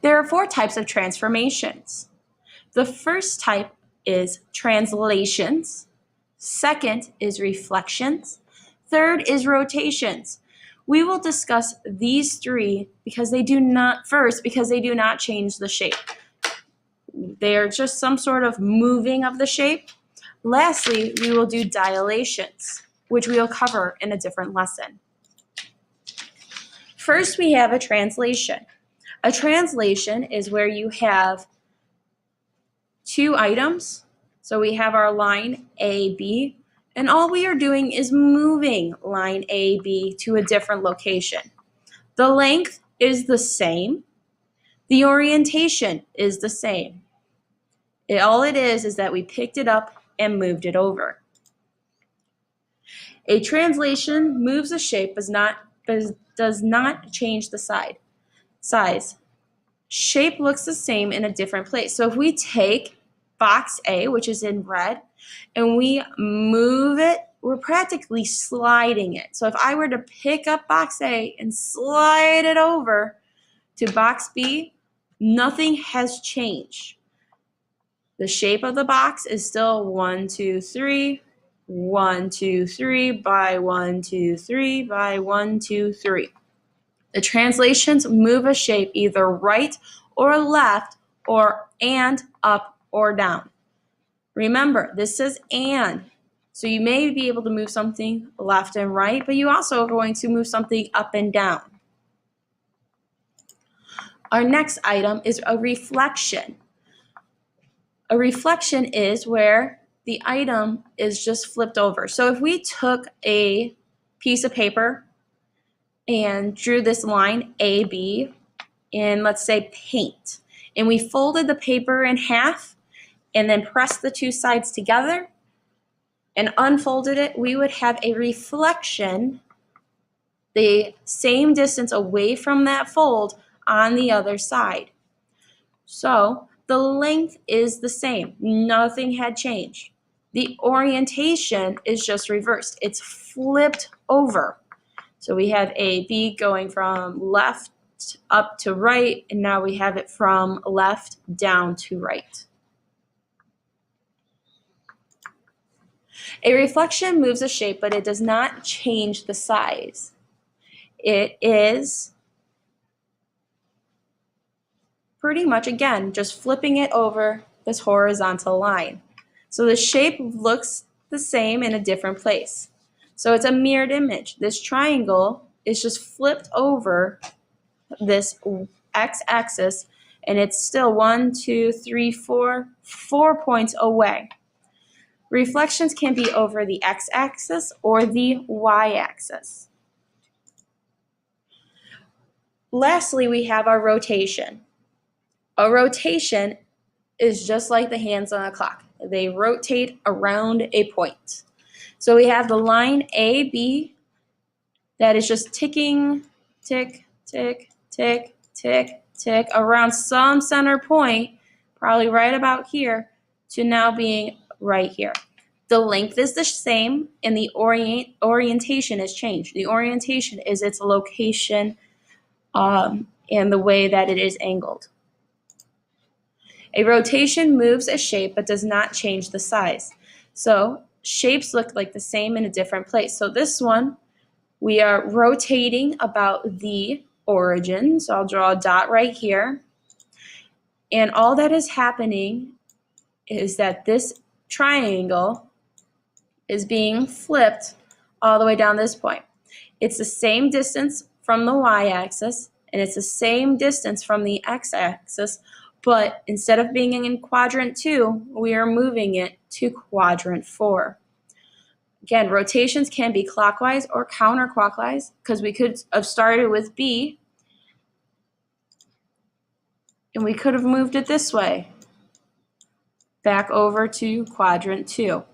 There are 4 types of transformations. The first type is translations. Second is reflections. Third is rotations. We will discuss these 3 because they do not change the shape. They are just some sort of moving of the shape. Lastly, we will do dilations, which we will cover in a different lesson. First, we have a translation. A translation is where you have 2 items. So we have our line AB, and all we are doing is moving line AB to a different location. The length is the same. The orientation is the same. All it is that we picked it up and moved it over. A translation moves a shape but does not change the size. Shape looks the same in a different place. So if we take box A, which is in red, and we move it, we're practically sliding it. So if I were to pick up box A and slide it over to box B, nothing has changed. The shape of the box is still 1, 2, 3, 1, 2, 3 by 1, 2, 3 by 1, 2, 3. The translations move a shape either right or left and up or down. Remember, this says and. So you may be able to move something left and right, but you also are going to move something up and down. Our next item is a reflection. A reflection is where the item is just flipped over. So if we took a piece of paper and drew this line AB in, let's say, paint, and we folded the paper in half and then pressed the 2 sides together and unfolded it, we would have a reflection the same distance away from that fold on the other side. So the length is the same. Nothing had changed. The orientation is just reversed. It's flipped over. So we have AB going from left up to right, and now we have it from left down to right. A reflection moves a shape, but it does not change the size. It is pretty much, again, just flipping it over this horizontal line. So the shape looks the same in a different place. So it's a mirrored image. This triangle is just flipped over this x-axis, and it's still 1, 2, 3, 4 points away. Reflections can be over the x-axis or the y-axis. Lastly, we have our rotation. A rotation is just like the hands on a clock. They rotate around a point. So we have the line AB that is just ticking, tick, tick, tick, tick, tick, around some center point, probably right about here, to now being right here. The length is the same, and the orientation has changed. The orientation is its location and the way that it is angled. A rotation moves a shape but does not change the size. So shapes look like the same in a different place. So this one, we are rotating about the origin. So I'll draw a dot right here. And all that is happening is that this triangle is being flipped all the way down this point. It's the same distance from the y-axis, and it's the same distance from the x-axis, but instead of being in quadrant 2, we are moving it to quadrant 4. Again, rotations can be clockwise or counterclockwise, because we could have started with B, and we could have moved it this way, back over to quadrant 2.